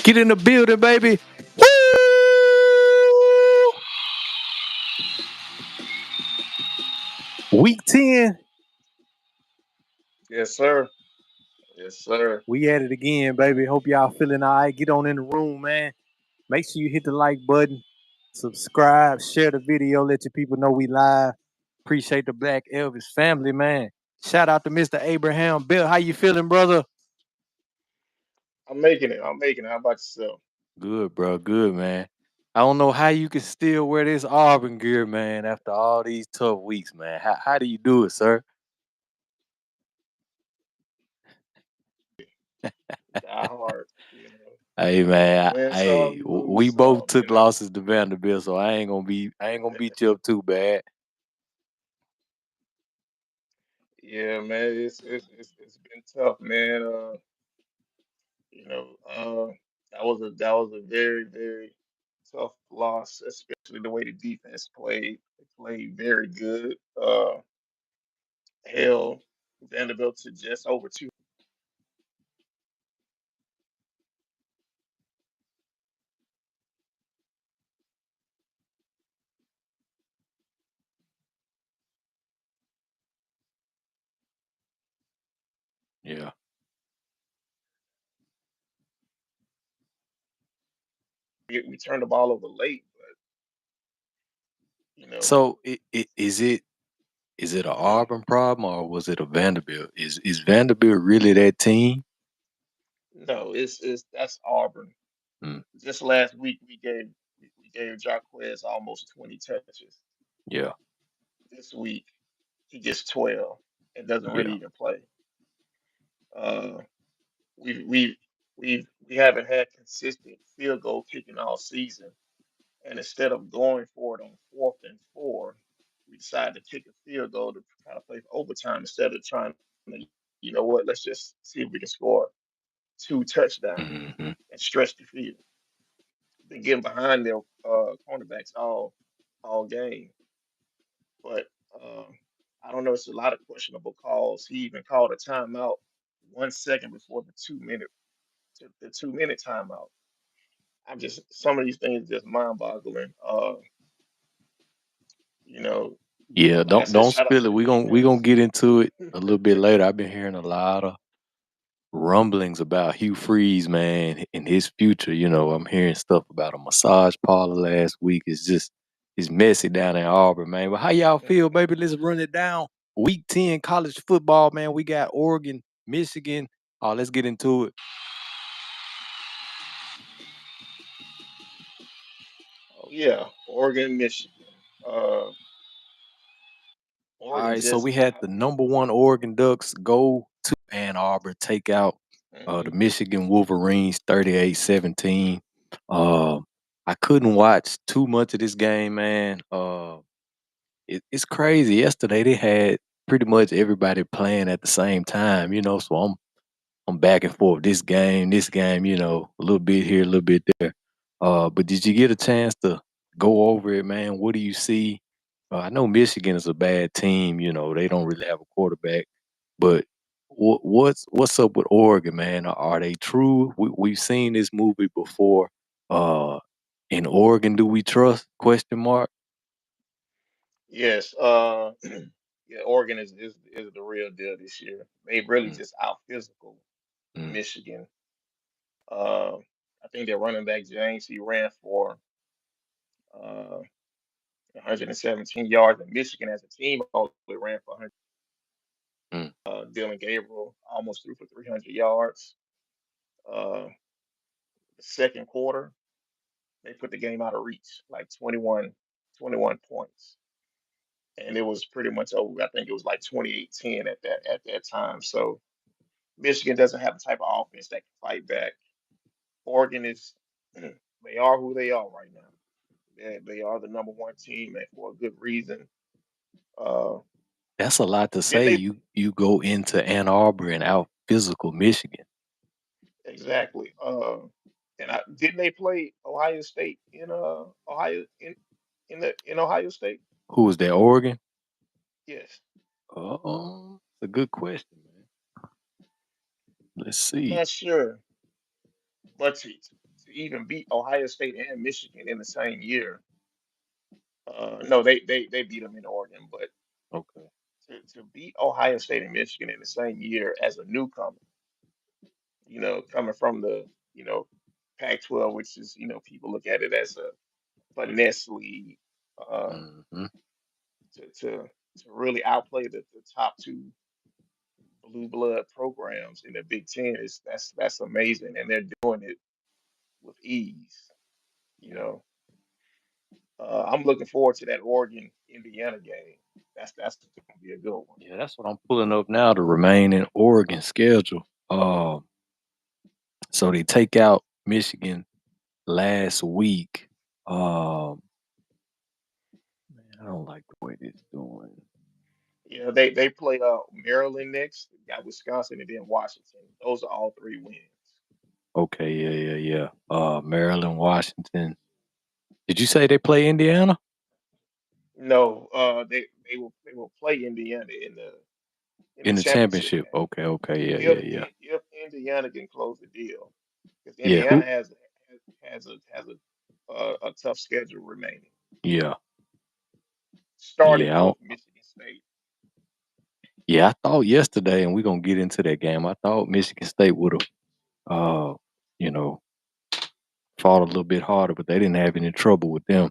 Get in the building, baby. Woo! Week 10. Yes, sir. Yes, sir. We at it again, baby. Hope y'all feeling all right. Get on in the room, man. Make sure you hit the like button, subscribe, share the video, let your people know we live. Appreciate the Black Elvis family, man. Shout out to Mr. Abraham Bill. How you feeling, brother? I'm making it. I'm making it. How about yourself? Good, bro. Good, man. I don't know how you can still wear this Auburn gear, man, after all these tough weeks, man. How do you do it, sir? Die hard. You know, Hey man, win some, hey, you lose we both some. took losses to Vanderbilt, so I ain't gonna beat you up too bad. Yeah, man. It's been tough, man. That was a very tough loss, especially the way the defense played. They played very good. Hell, Vanderbilt to just over two. Yeah. We turned the ball over late, but you know, So is it a Auburn problem or was it a Vanderbilt? Is Vanderbilt really that team? no, it's that's Auburn. Mm, Just last week we gave Jarquez almost 20 touches. yeah, This week he gets 12 and doesn't really yeah. even play. Uh, we haven't had consistent field goal kicking all season, and instead of going for it on 4th and 4, we decided to kick a field goal to try to play for overtime instead of trying to, you know what, let's just see if we can score two touchdowns Hmm. and stretch the field. Been getting behind their cornerbacks all game. But I don't know. It's a lot of questionable calls. He even called a timeout 1 second before the 2 minute timeout. I'm just some of these things just mind boggling. You know, Yeah, like I don't said, don't shout out spill to it. the We gonna defense. get into it a little bit later. I've been hearing a lot of rumblings about Hugh Freeze, man, and his future. I'm hearing stuff about a massage parlor last week. It's messy down in Auburn, man. But how y'all feel, baby? Let's run it down. Week 10 college football, man. We got Oregon, Michigan. Oh, let's get into it. Oh yeah, Oregon, Michigan. Uh, All Oregon right, so just we had the number one Oregon Ducks go to Ann Arbor, take out the mhm. Michigan Wolverines 38-17. Uh, I couldn't watch too much of this game, man. It's crazy. Yesterday they had pretty much everybody playing at the same time, so I'm back and forth. This game, a little bit here, a little bit there. But did you get a chance to go over it, man? What do you see? I know Michigan is a bad team. They don't really have a quarterback. But what's up with Oregon, man? Are they true? We've seen this movie before. Uh, in Oregon, do we trust? Question mark. Yes. Yeah, Oregon is the real deal this year. They really Mm, just out physical mm, Michigan. Uh, I think their running back James, he ran for uh, 117 yards, and Michigan as a team only ran for 100. mm. Dylan Gabriel almost threw for 300 yards. Uh, the second quarter, they put the game out of reach, like 21 points, and it was pretty much over. I think it was like 28-10 at that time. So Michigan doesn't have the type of offense that can fight back. Oregon is they are who they are right now. They are the number one team, and for a good reason. Uh, That's a lot to didn't say. they You go into Ann Arbor and out physical Michigan. exactly? And didn't they play Ohio State in Ohio in Ohio State? Who was that? Oregon? Yes, Oh, it's a good question, man. Let's I'm see. not sure, but to even beat Ohio State and Michigan in the same year. No, they beat them in Oregon, but Okay. to beat Ohio State and Michigan in the same year as a newcomer, coming from the Pac-12, which is people look at it as a finesse league, uh, Mhm. to really outplay the top two blue blood programs in the Big Ten is that's amazing, and they're doing it with ease. You Yeah. know, I'm looking forward to that Oregon Indiana game. That's gonna be a good one. Yeah, that's what I'm pulling up now to remain in Oregon schedule. So they take out Michigan last week. Um, man, I don't like the way this doing. They play Maryland next, got Wisconsin, and then Washington. Those are all three wins. Okay, yeah. Maryland, Washington. Did you say they play Indiana No, they will play Indiana in the in the championship championship? game Okay, if if Indiana can close the deal, because yeah. Indiana has a tough schedule remaining, Yeah, starting yeah, with Michigan State. yeah. I thought yesterday, and we're gonna get into that game. I thought Michigan State would have, you know, fought a little bit harder, but they didn't have any trouble with them.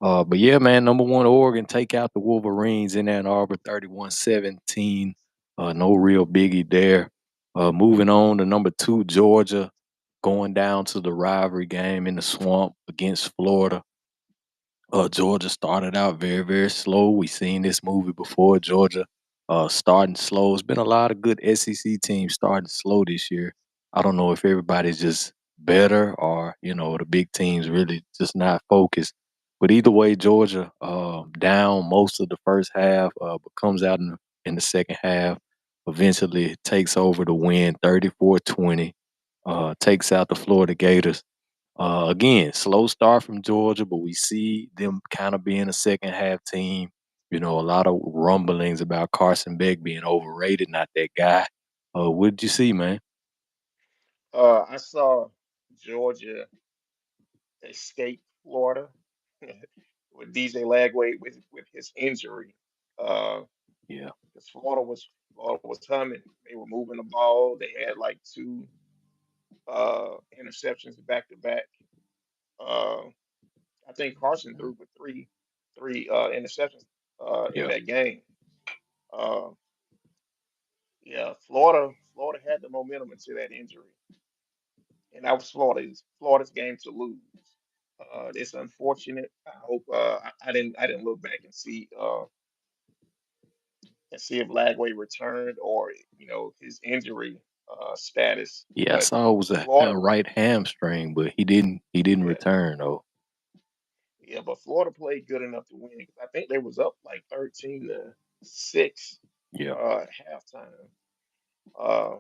But yeah, man, number one, Oregon take out the Wolverines in Ann Arbor 31-17. No real biggie there. Moving on to number two, Georgia, going down to the rivalry game in the swamp against Florida. Georgia started out very, very slow. We seen this movie before. Georgia starting slow. It's been a lot of good SEC teams starting slow this year. I don't know if everybody's just better or the big teams really just not focused. But either way, Georgia down most of the first half, but comes out in the second half. Eventually takes over the win, 34-20. Takes out the Florida Gators. Again, slow start from Georgia, but we see them kind of being a second half team. A lot of rumblings about Carson Beck being overrated, not that guy. What did you see, man? I saw Georgia escape Florida with DJ Lagway with his injury. Uh, Yeah. because Florida was humming. They were moving the ball. They had like two interceptions back to back. Uh, I think Carson Mhm. threw for three interceptions in Yeah. that game. Uh, yeah, Florida had the momentum until that injury, and that was Florida's game to lose. It's unfortunate. I hope I didn't look back and see if Lagway returned or his injury status. Yeah, I But saw it was a Florida, right hamstring, but he didn't yeah, return though. yeah, but Florida played good enough to win 'cause I think they was up like 13-6 Yeah. at halftime. Uh,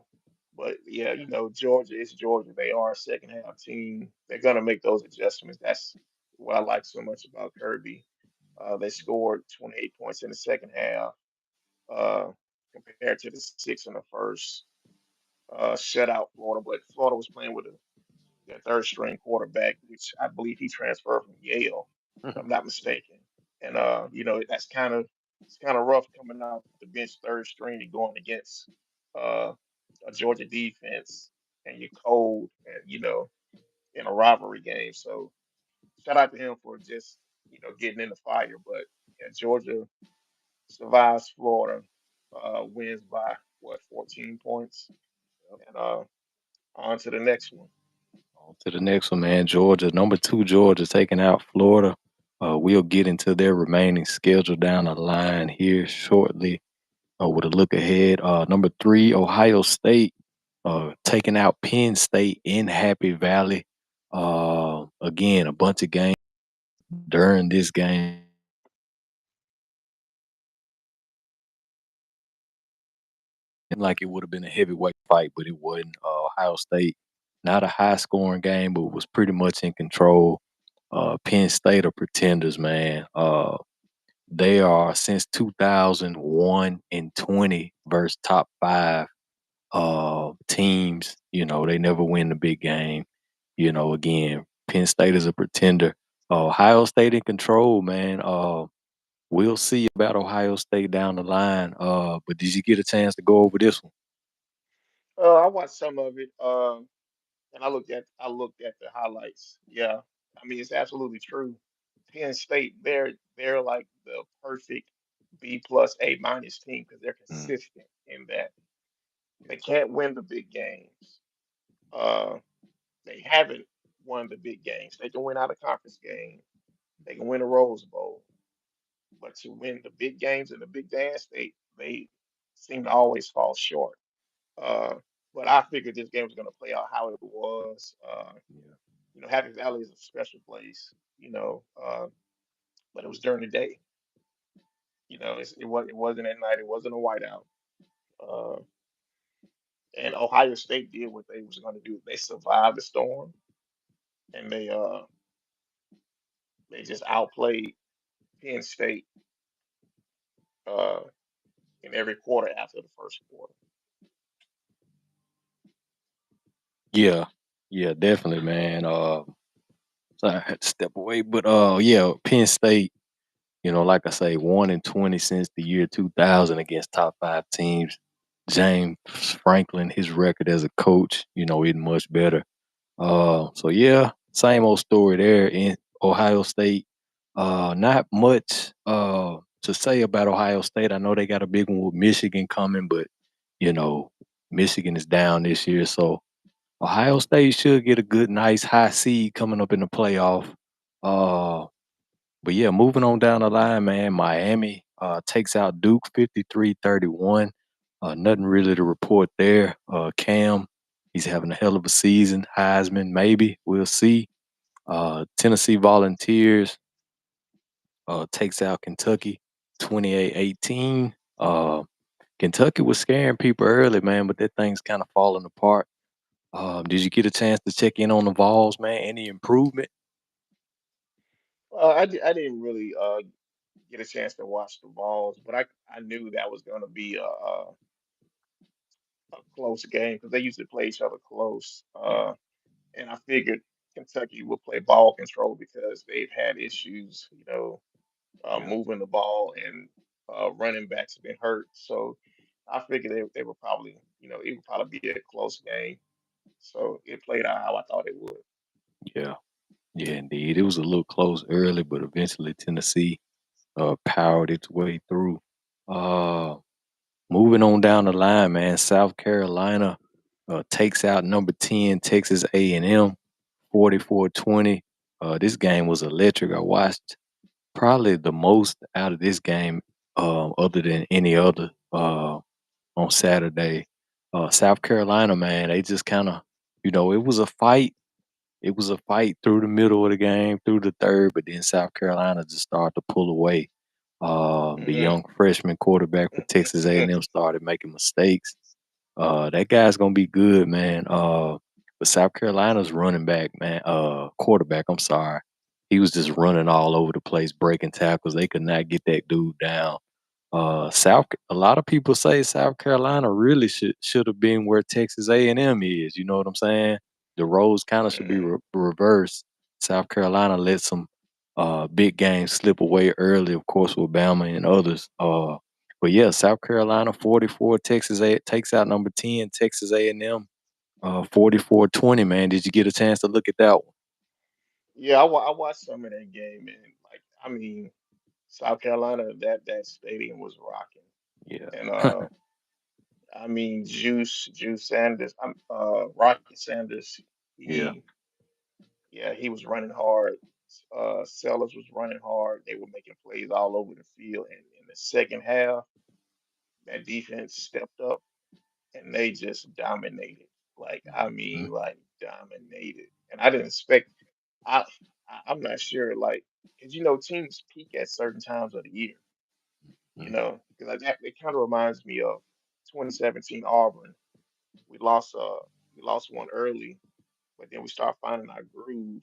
but yeah, Georgia is Georgia. They are a second half team. They're gonna make those adjustments. That's what I like so much about Kirby. They scored 28 points in the second half, uh, compared to the six in the first. Shut out Florida, but Florida was playing with their third string quarterback, which I believe he transferred from Yale, if I'm not mistaken. And that's kind of rough coming out the bench third string and going against uh, a Georgia defense, and you're cold, and in a rivalry game. So shout out to him for just getting in the fire. But yeah, Georgia survives Florida, wins by what 14 points, and on to the next one. On to the next one, man. Georgia, number two, Georgia taking out Florida. We'll get into their remaining schedule down the line here shortly. With a look ahead, number three, Ohio State, taking out Penn State in Happy Valley. Again, a bunch of games during this game. Like it would have been a heavyweight fight, but it wasn't. Ohio State, not a high scoring game, but was pretty much in control. Penn State are pretenders, man. They are since 2001 and 20 versus top five teams. They never win the big game. Again, Penn State is a pretender. Ohio State in control, man. We'll see about Ohio State down the line. But did you get a chance to go over this one? I watched some of it, and I looked at the highlights. Yeah, I mean it's absolutely true. Penn State, they're like the perfect B plus A minus team because they're Mm, consistent in that they can't win the big games. Uh, they haven't won the big games. They can win out of conference game. They can win a Rose Bowl, but to win the big games and the big dance, they seem to always fall short. Uh, but I figured this game was going to play out how it was. yeah, Happy Valley is a special place, but it was during the day. It wasn't at night. It wasn't a whiteout. Uh, and Ohio State did what they was going to do. They survived the storm, and they just outplayed Penn State uh, in every quarter after the first quarter. yeah, yeah, definitely, man. Sorry, I had to step away, but yeah, Penn State. Like I say, 1-20 since the year 2000 against top five teams. James Franklin, his record as a coach, isn't much better. So yeah, same old story there in Ohio State. Not much to say about Ohio State. I know they got a big one with Michigan coming, but you know, Michigan is down this year, so Ohio State should get a good, nice high seed coming up in the playoff. Uh, but yeah, moving on down the line, man, Miami takes out Duke 53-31. Nothing really to report there. Cam, he's having a hell of a season. Heisman, maybe. We'll see. Tennessee Volunteers takes out Kentucky 28-18. Kentucky was scaring people early, man, but that thing's kind of falling apart. Did you get a chance to check in on the Vols, man? Any improvement? I didn't really get a chance to watch the balls, but I knew that was going to be a close game because they used to play each other close. Yeah, And I figured Kentucky would play ball control because they've had issues, yeah, moving the ball and running backs have been hurt. So I figured they would probably, it would probably be a close game. So it played out how I thought it would. yeah. Yeah, indeed. It was a little close early, but eventually Tennessee powered its way through. Uh, Moving on down the line, man, South Carolina takes out number 10 Texas A&M 44-20. This game was electric. I watched probably the most out of this game other than any other on Saturday. South Carolina, man, they just kind of, it was a fight. It was a fight through the middle of the game, through the third, but then South Carolina just started to pull away. The Hmm. young freshman quarterback for Texas A&M started making mistakes. That guy's gonna be good, man. But South Carolina's running back, man, quarterback, I'm sorry. He was just running all over the place, breaking tackles. They could not get that dude down. A lot of people say South Carolina really should have been where Texas A&M is. You know what I'm saying? The roles kind of should be Hmm. reversed. South Carolina let some big games slip away early, of course, with Bama and others. But yeah, South Carolina 44, takes out number 10, Texas A&M 44-20. Man, did you get a chance to look at that one? Yeah, I watched some of that game, and like, I mean, South Carolina, that stadium was rocking, Yeah, and I mean, Juice Sanders, Rocket Sanders, yeah, he, yeah, he was running hard. Sellers was running hard. They were making plays all over the field, and in the second half, that defense stepped up and they just dominated. Like, I mhm, mean, like dominated, and I didn't expect. I, I'm not sure, like, because teams peak at certain times of the year. mhm, Because it kind of reminds me of 2017 Auburn. We lost we lost one early, but then we started finding our groove.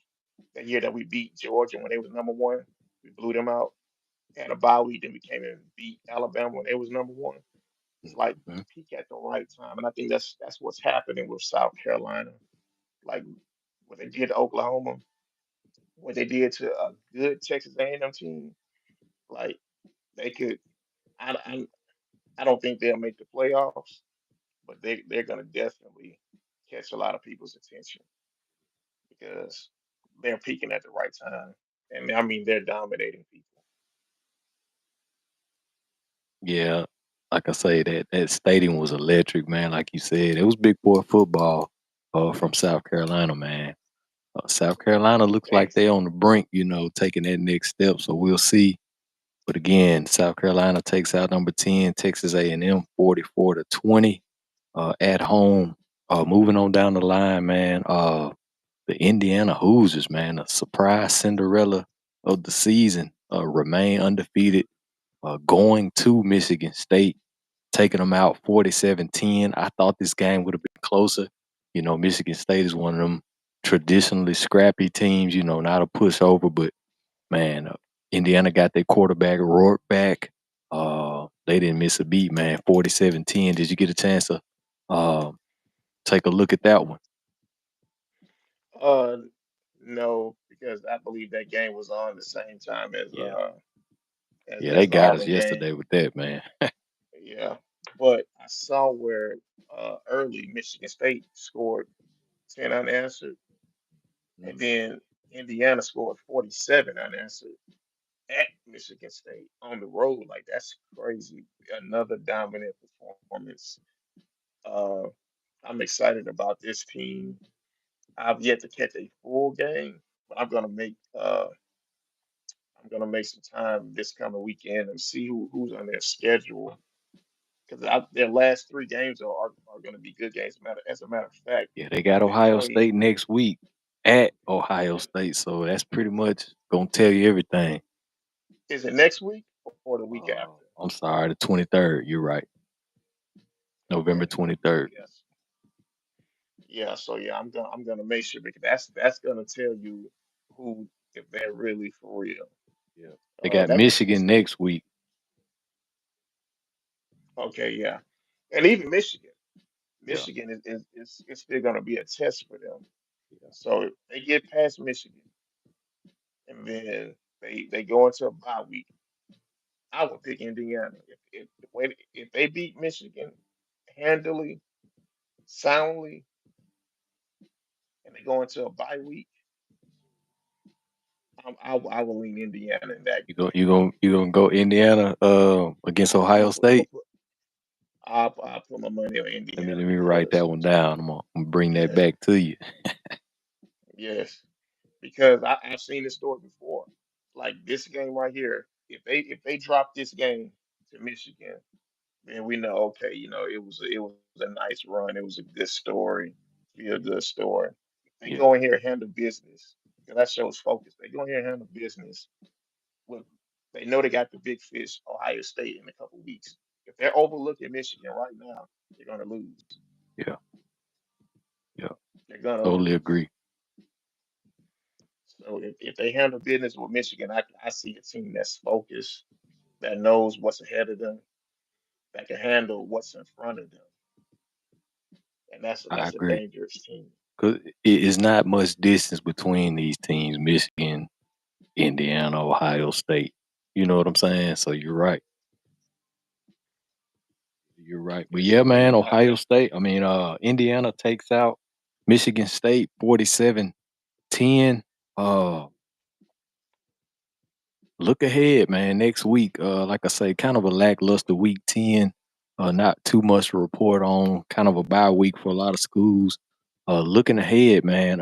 That year that we beat Georgia when they was number one, we blew them out. And a bye week, then we came in and beat Alabama when they was number one. It's like you mhm. peak at the right time, and I think that's what's happening with South Carolina. Like what they did to Oklahoma, what they did to a good Texas A&M team, like they could. I, I I don't think they'll make the playoffs, but they're gonna definitely catch a lot of people's attention because they're peaking at the right time, and I mean they're dominating people. Yeah, like I say, that stadium was electric, man. Like you said, it was big boy football from South Carolina, man. South Carolina looks like Ex- they on the brink, taking that next step. So we'll see. But again, South Carolina takes out number 10, Texas A&M 44-20 at home. Moving on down the line, man. The Indiana Hoosiers, man, a surprise Cinderella of the season, remain undefeated, going to Michigan State, taking them out 47-10. I thought this game would have been closer. Michigan State is one of them traditionally scrappy teams, not a pushover, but man, Indiana got their quarterback Rourke back. They didn't miss a beat, man. 47-10. Did you get a chance to uh, take a look at that one? uh, no, because I believe that game was on the same time Yeah. Yeah, they as the got us Auburn game. yesterday with that, man. Yeah, but I saw where early Michigan State scored 10 unanswered, and Mm. then Indiana scored 47 unanswered at Michigan State on the road. Like that's crazy. Another dominant performance. Uh, I'm excited about this team. I've yet to catch a full game, but I'm gonna make some time this coming weekend and see who's on their schedule because their last three games are going to be good games. As a matter of fact, Yeah, they got they Ohio play. State next week at Ohio State, so that's pretty much gonna tell you everything. Is it next week or the week after? I'm sorry, the 23rd. You're right, November Okay. 23rd. Yes. Yeah. So yeah, I'm gonna make sure because that's gonna tell you who if they're really for real. Yeah, they got That Michigan Michigan State. next week. Okay. Yeah. And even Michigan. Yeah, Michigan is still gonna be a test for them. yeah, So if they get past Michigan and then they go into a bye week, I would pick Indiana. If they beat Michigan handily, soundly, and they go into a bye week, I will lean Indiana in that game. you gonna go Indiana against Ohio I'm gonna State? I'll put my money on Indiana Let me write that because one down. I'm gonna bring that yes, back to you. yes, because I've seen this story before. Like this game right here, if they drop this game to Michigan, then we know okay, it was a nice run. It was a good story, feel good story. They Yeah, go in here and handle business because that shows focus. They go in here and handle business. Look, they know they got the big fish, Ohio State, in a couple weeks. If they're overlooking Michigan right now, they're gonna lose. yeah, yeah. They're gonna Totally lose. agree. So if they handle business with Michigan, I see a team that's focused, that knows what's ahead of them, that can handle what's in front of them, and I that's a agree. dangerous team. 'Cause it is not much distance between these teams, Michigan, Indiana, Ohio State. You know what I'm saying? So you're right. You're right. But Yes, yeah, man, indeed. Ohio State. I mean, Indiana takes out Michigan State 47-10. Uh, look ahead, man. Next week, like I say, kind of a lackluster week 10. Not too much to report on. Kind of a bye week for a lot of schools. Looking ahead, man.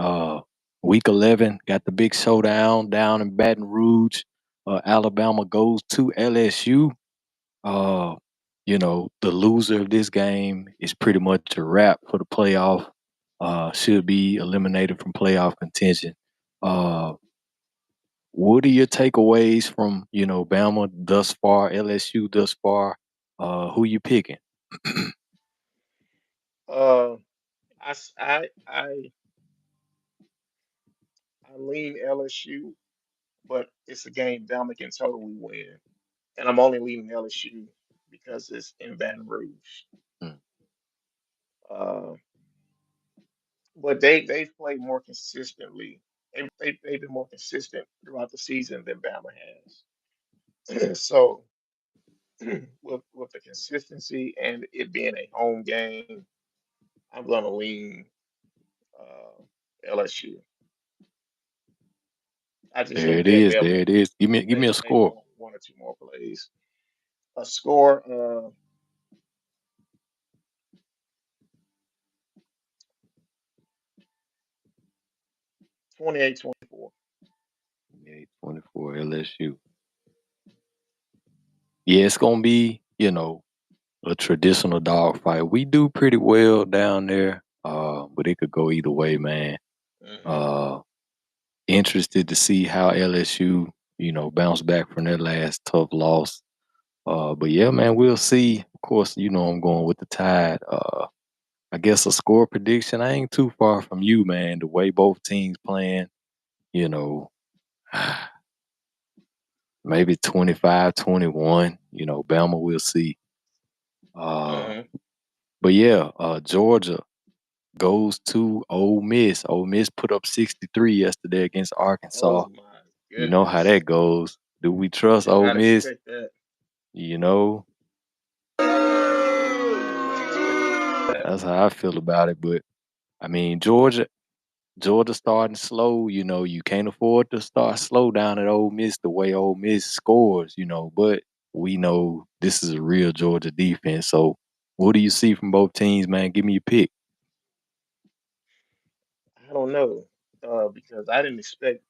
Week 11 got the big showdown down in Baton Rouge. Alabama goes to LSU. Uh, the loser of this game is pretty much a wrap for the playoff. Should be eliminated from playoff contention. Uh, what are your takeaways from Bama thus far, LSU thus far? Who you picking? Uh, I, s- I lean LSU, but it's a game Bama can totally win, and I'm only leaning LSU because it's in Baton Rouge. Mm, Uh, but they've played more consistently. They've been more consistent throughout the season than Bama has. So with the consistency and it being a home game, I'm gonna lean LSU. I just There think it that is. There it is. Give me a they score. want one or two more plays. A score 28-24. 28-24 LSU. Yeah, it's gonna be, a traditional dog fight. We do pretty well down there, but it could go either way, man. Hmm. Uh, Interested to see how LSU, bounce back from their last tough loss. But yeah, man, we'll see. Of course, I'm going with the Tide. I guess a score prediction. I ain't too far from you, man. The way both teams playing, you know, maybe 25-21. Bama, we'll see. Uh, Hmm. but yeah, Georgia goes to Ole Miss. Ole Miss put up 63 yesterday against Arkansas. Oh my You know how goodness. that goes. Do we trust Did Ole not Miss? expect that. You know, That. that's how I feel about it. But I mean, Georgia starting slow. You can't afford to start slow down at Ole Miss the way Ole Miss scores. But we know this is a real Georgia defense. So, what do you see from both teams, man? Give me your pick. I don't know because I didn't expect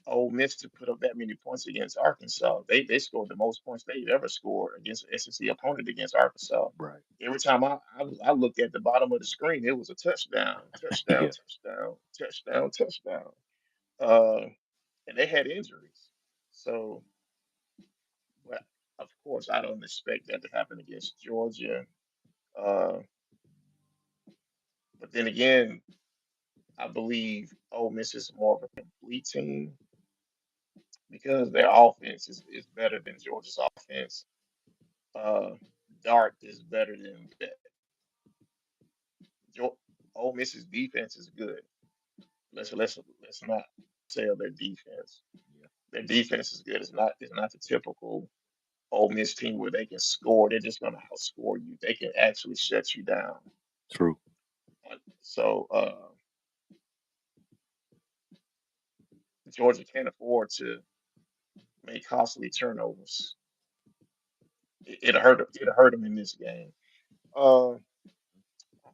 Ole Miss to put up that many points against Arkansas. They scored the most points they've ever scored against an SEC opponent against Arkansas. Right. Every time I looked at the bottom of the screen, it was a touchdown, touchdown, Yeah. touchdown, touchdown, touchdown. Uh, and they had injuries. So, but of course, I don't expect that to happen against Georgia. Uh, but then again, I believe Ole Miss is more of a complete team because their offense is better than Georgia's offense. Uh, Dart is better than that. Jo- Ole Miss's defense is good. Let's not sell their defense. Their defense is good. It's not the typical Ole Miss team where they can score. They're just going to outscore you. They can actually shut you down. True. So Georgia can't afford to make costly turnovers. It'll hurt them. It'll hurt them in this game. Uh,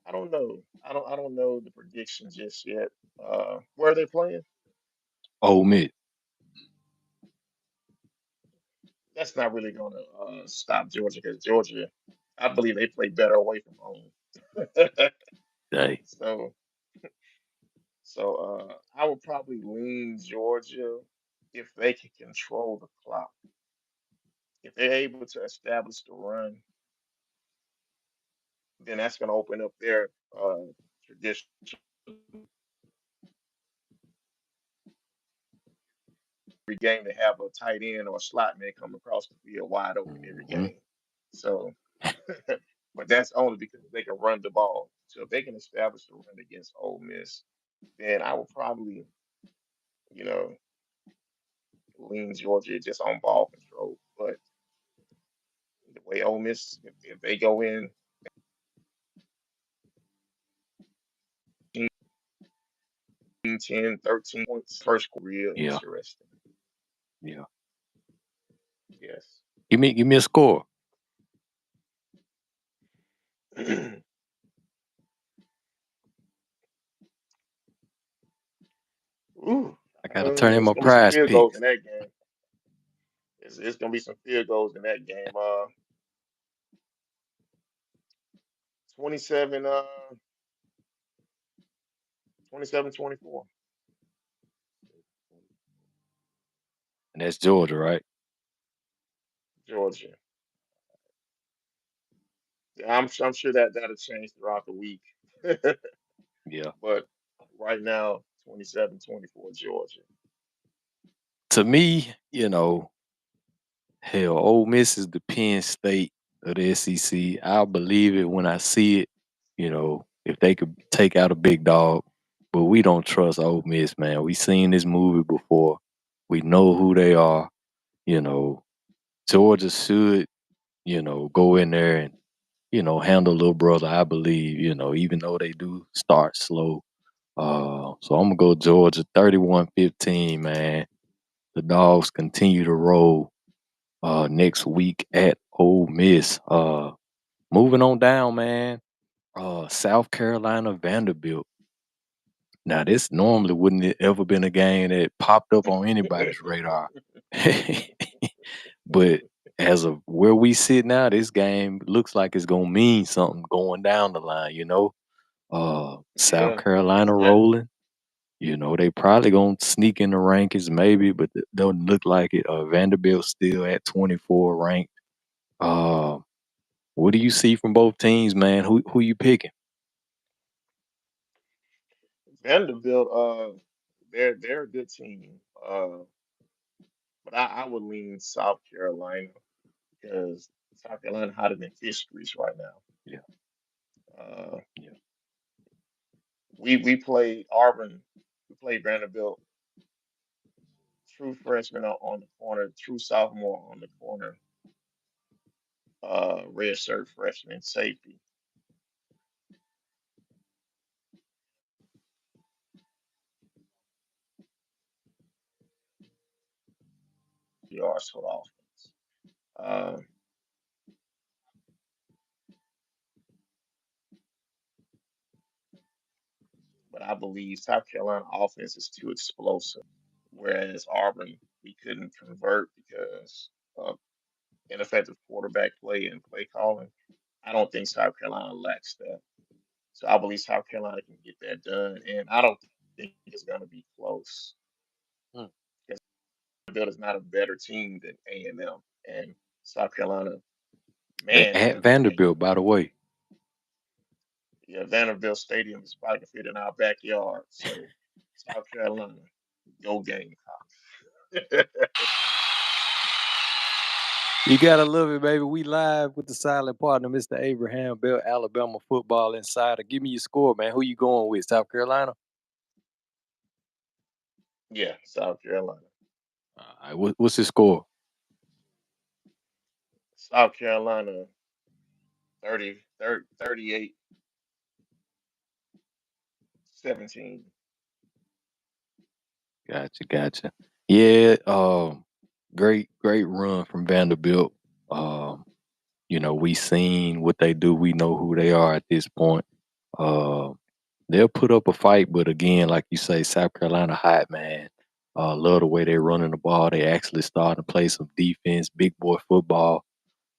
I don't know. I don't know the predictions just yet. Where are they playing? Ole Miss. That's not really going to stop Georgia because Georgia, I believe they play better away from home. Hey. so so I would probably lean Georgia if they can control the clock. If they're able to establish the run, then that's going to open up their tradition every game to have a tight end or a slot man come across the field wide open every Hmm. game. So, but that's only because they can run the ball. So if they can establish the run against Ole Miss, then I would probably, you know, lean Georgia just on ball control. But the way Ole Miss, if they go in 10, 13 points, first quarter, real Yeah. interesting. Yeah. Yes. Give me a score. Ooh, I gotta turn in it's my gonna be some prize field goals in picks. that game. It's gonna be some field goals in that game. 27, 27-24, And that's Georgia, right? Georgia. Yeah, I'm sure that that'll change throughout the week. Yeah. But right now, 27-24, Georgia. To me, hell, Ole Miss is the Penn State of the SEC. I'll believe it when I see it. if they could take out a big dog. But we don't trust Ole Miss, man. We seen this movie before. We know who they are. You know, Georgia should, go in there and, handle little brother, I believe, even though they do start slow. So I'm gonna go Georgia 31-15, man. The dogs continue to roll next week at Ole Miss. Moving on down, man. South Carolina Vanderbilt. Now this normally wouldn't have ever been a game that popped up on anybody's radar. But as of where we sit now, this game looks like it's gonna mean something going down the line. South Yeah, Carolina that rolling. They probably gonna sneak in the rankings maybe, but it don't look like it. Vanderbilt still at 24 ranked. Uh, what do you see from both teams, man? Who you picking? Vanderbilt. They're a good team. But I would lean South Carolina because South Carolina hotter than fish grease right now. Yeah, Uh, yeah. we played Auburn. We played Vanderbilt. True freshman on the corner. True sophomore on the corner. Red shirt freshman safety. Yards for offense. Uh, but I believe South Carolina offense is too explosive, whereas Auburn we couldn't convert because of ineffective quarterback play and play calling. I don't think South Carolina lacks that. So I believe South Carolina can get that done, and I don't think it's going to be close Hmm. because Vanderbilt is not a better team than A&M, and South Carolina They at manhandled Vanderbilt, A&M. by the way. Yeah, Vanderbilt Stadium is probably can fit in our backyard. So South Carolina, go Gamecocks. You gotta love it, baby. We live with the silent partner, Mr. Abraham Bell, Alabama football insider. Give me your score, man. Who you going with? South Carolina? Yeah, South Carolina. All right, what's the score? South Carolina 30, 30 38, 17. Gotcha. Yeah, great run from Vanderbilt. Um, we seen what they do. We know who they are at this point. Uh, they'll put up a fight, but again, like you say, South Carolina hot, man. Love the way they're running the ball. They actually starting to play some defense, big boy football.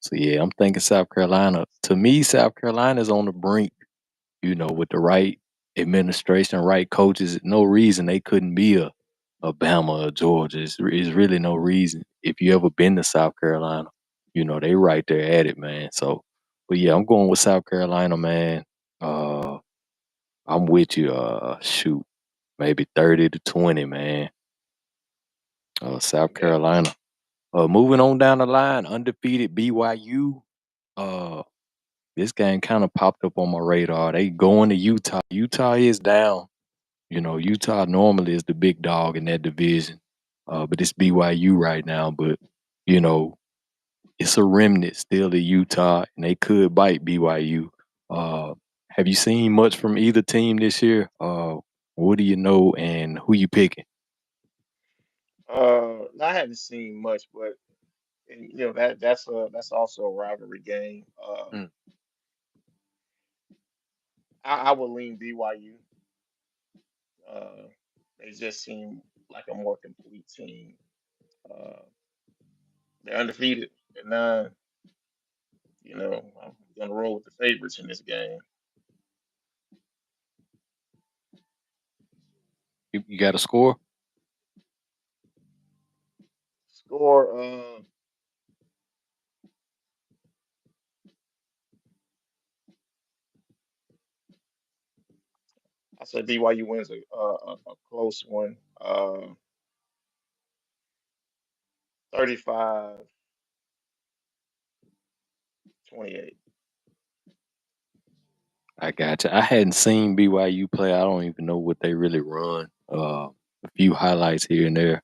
So yeah, I'm thinking South Carolina. To me, South Carolina's on the brink, with the right administration, right coaches. No reason they couldn't be a Bama or Georgia. It's really no reason. If you ever been to South Carolina, they right there at it, man. So, but yeah, I'm going with South Carolina, man. Uh, I'm with you. Shoot, maybe 30-20, man. South Yeah. Carolina. Moving on down the line, undefeated BYU. Uh, this game kind of popped up on my radar. They going to Utah. Utah is down. Utah normally is the big dog in that division. But it's BYU right now. But, you know, it's a remnant still to Utah, and they could bite BYU. Have you seen much from either team this year? What do you know, and who you picking? I haven't seen much, but and, that's also a rivalry game. Mm. I would lean BYU. Uh, they just seem like a more complete team. Uh, they're undefeated at 9. I'm gonna roll with the favorites in this game. You got a score? Score. I said BYU wins a close one. 35-28. I got you. I hadn't seen BYU play. I don't even know what they really run. A few highlights here and there.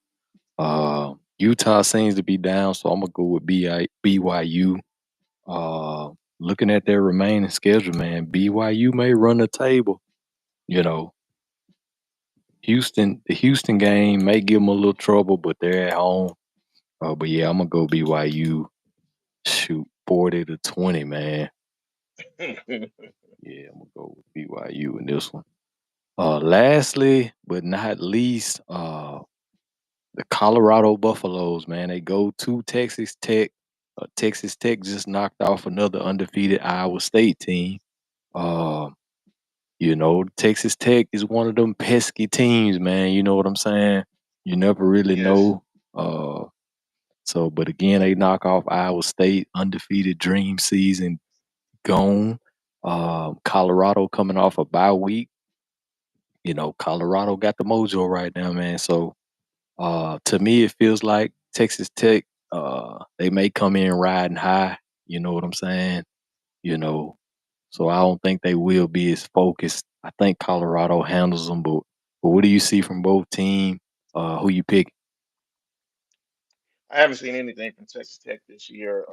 Utah seems to be down, so I'm gonna go with BYU. Uh, Looking at their remaining schedule, man, BYU may run the table. You know, the Houston game may give them a little trouble, but they're at home. But yeah, I'm gonna go BYU. Shoot, 40-20, man. Yeah, I'm gonna go with BYU in this one. Lastly, but not least, the Colorado Buffaloes, man, they go to Texas Tech. Texas Tech just knocked off another undefeated Iowa State team. Uh, Texas Tech is one of them pesky teams, man. You know what I'm saying? You never really Yes. know. But again, they knock off Iowa State, undefeated dream season gone. Colorado coming off a bye week. Colorado got the mojo right now, man. So to me, it feels like Texas Tech, they may come in riding high. You know what I'm saying? You know, so I don't think they will be as focused. I think Colorado handles them, but what do you see from both teams? Who you pick? I haven't seen anything from Texas Tech this year.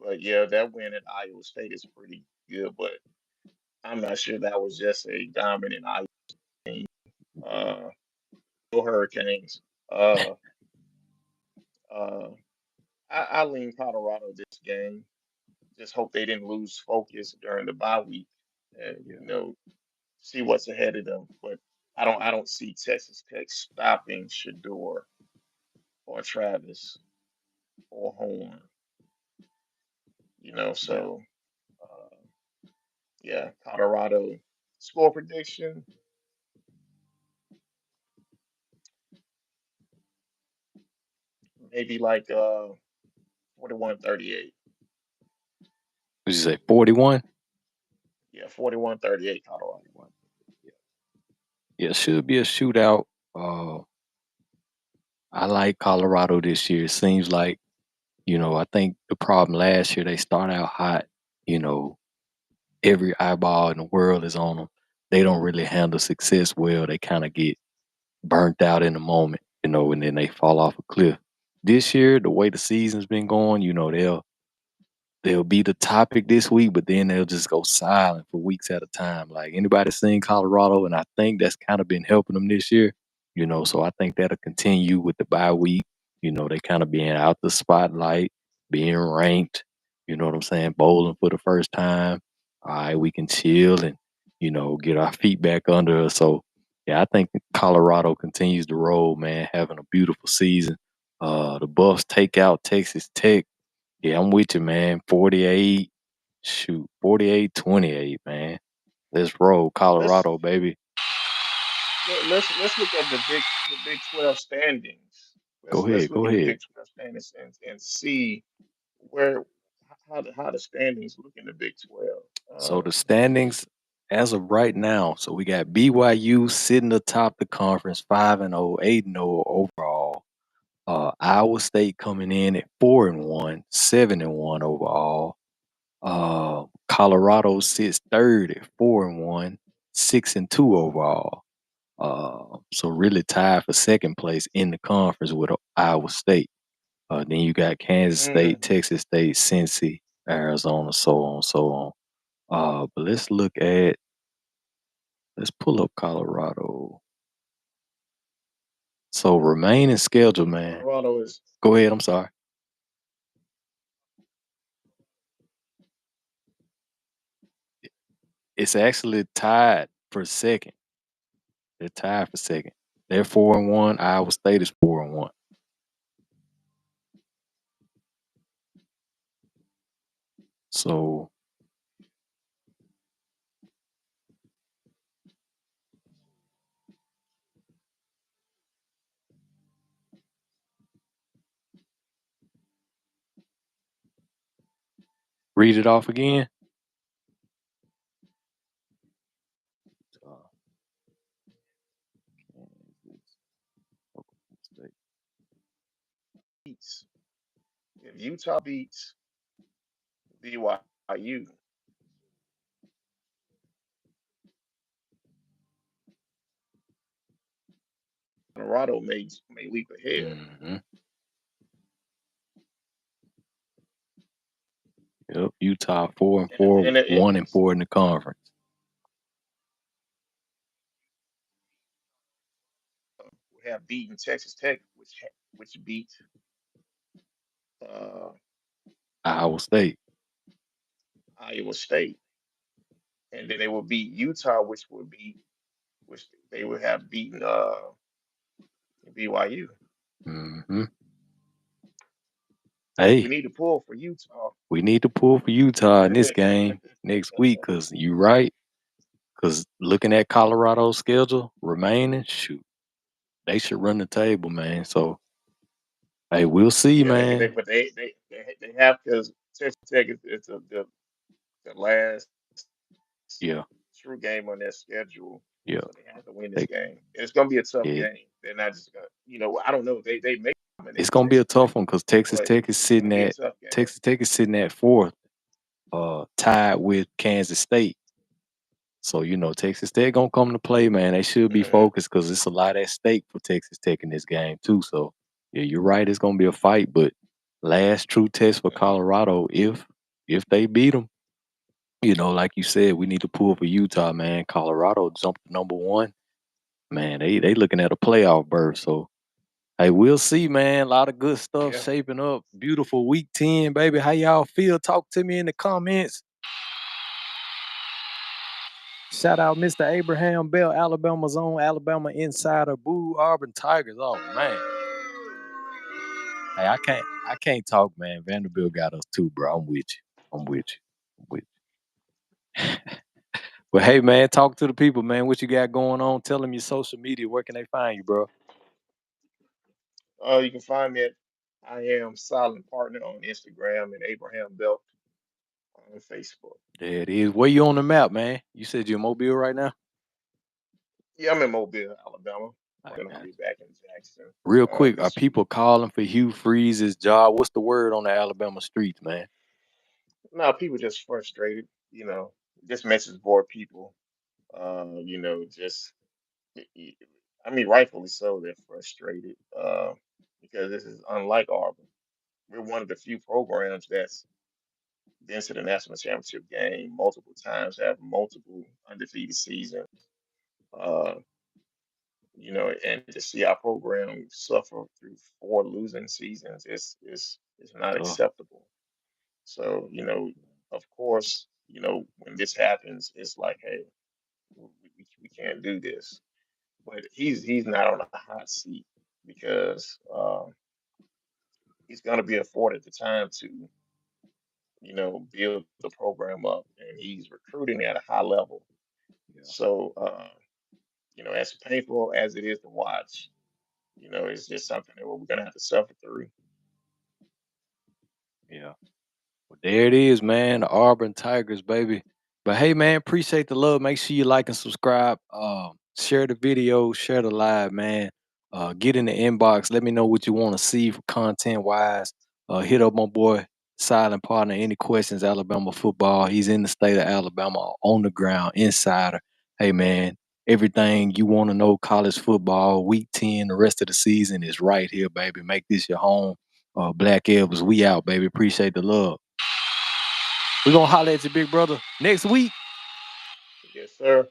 But yeah, that win at Iowa State is pretty good. But I'm not sure that was just a dominant Iowa team. Uh, Go Hurricanes. Uh, uh, I lean Colorado this game. Just hope they didn't lose focus during the bye week, and Yeah, see what's ahead of them. But I don't see Texas Tech stopping Shador or Travis or Horn. yeah. So uh, yeah, Colorado score prediction maybe like 41-38. Would you say 41? Yeah, 41-38 Colorado. 41. Yeah, yeah, should be a shootout. Uh, I like Colorado this year. It seems like, I think the problem last year, they start out hot. You know, every eyeball in the world is on them. They don't really handle success well. They kind of get burnt out in the moment, and then they fall off a cliff. This year, the way the season's been going, they'll be the topic this week, but then they'll just go silent for weeks at a time. Like anybody seen Colorado, and I think that's kind of been helping them this year. So I think that'll continue with the bye week. They kind of being out the spotlight, being ranked. You know what I'm saying? Bowling for the first time. All right, we can chill and get our feet back under us. So yeah, I think Colorado continues to roll, man, having a beautiful season. The Buffs take out Texas Tech. Yeah, I'm with you, man. 48, shoot, 48-28, man. Let's roll, Let's Colorado, baby. let's look at the Big 12 standings. Go Let's ahead, look go at the ahead. Big 12 standings and see where how the standings look in the Big 12. So the standings as of right now, so we got BYU sitting atop the conference, 5-0, 8-0 overall. Iowa State coming in at 4-1, 7-1 overall. Colorado sits third at 4-1, 6-2 overall. So really tied for second place in the conference with Iowa State. Then you got Kansas State, Mm, Texas State, Cincy, Arizona, so on, so on. But let's pull up Colorado. So remaining schedule, man. Colorado is Go ahead. I'm sorry. It's actually tied for second. They're tied for second. They're 4-1. Iowa State is 4-1. So read it off again. Uh, Kansas, Oklahoma State. beats. If Utah beats BYU, Colorado may leap ahead. Mm-hmm. Yep. Utah 4-4, And 1-4 in the conference. we have beaten Texas Tech, which beat uh, Iowa State. Iowa State, and then they will beat Utah, which they would have beaten BYU. Mm-hmm. So we Hey, need to pull for Utah. we need to pull for Utah in this game next week because you right. Because looking at Colorado's schedule remaining, shoot, they should run the table, man. So, hey, we'll see, Yeah, man. but they have because Texas Tech is the last Yeah, true game on their schedule, yeah. so they have to win this They, game. And it's gonna be a tough it, game. They're not just gonna, I don't know. They may it's dominate gonna be a Texas Tech, tough one because but it's gonna be a tough game. Texas Tech is sitting at fourth, tied with Kansas State. So Texas Tech gonna come to play, man. They should be Hmm. focused because it's a lot at stake for Texas Tech in this game too. So yeah, you're right. It's gonna be a fight, but last true test for Hmm. Colorado if they beat them. Like you said, we need to pull for Utah, man. Colorado jumped to number one. Man, they looking at a playoff berth. So hey, we'll see, man. A lot of good stuff Yeah. shaping up. Beautiful week 10, baby. How y'all feel? Talk to me in the comments. Shout out Mr. Abraham Bell, Alabama's own Alabama insider. Boo Auburn Tigers. Oh man. Hey, I can't talk, man. Vanderbilt got us too, bro. I'm with you. I'm with you. I'm with you. But hey, man, talk to the people, man. What you got going on? Tell them your social media. Where can they find you, bro? You can find me at I am Silent Partner on Instagram and Abraham Belt on Facebook. There it is. Where you on the map, man? You said you're in Mobile right now? Yeah, I'm in Mobile, Alabama. I Then I'll got be you. back in Jackson Real quick, are this week. people calling for Hugh Freeze's job? What's the word on the Alabama streets, man? Now people just frustrated, just message board people. Just y- y- I mean, rightfully so. They're frustrated because this is unlike Auburn. We're one of the few programs that's been to the national championship game multiple times, have multiple undefeated seasons. Uh, and to see our program suffer through four losing seasons is not Tough. acceptable. So, of course, when this happens, it's like, hey, we can't do this. But he's not on a hot seat because he's going to be afforded the time to, build the program up, and he's recruiting at a high level. Yeah, So, as painful as it is to watch, it's just something that we're going to have to suffer through. yeah. Well, there it is, man. The Auburn Tigers, baby. But hey, man, appreciate the love. Make sure you like and subscribe. Share the video, share the live, man. Get in the inbox. Let me know what you want to see for content wise. Hit up my boy, Silent Partner. Any questions, Alabama football. He's in the state of Alabama, on the ground, insider. Hey, man, everything you want to know, college football, week 10, the rest of the season is right here, baby. Make this your home. Black Elves, we out, baby. Appreciate the love. We're gonna holler at you, big brother, next week. Yes, sir.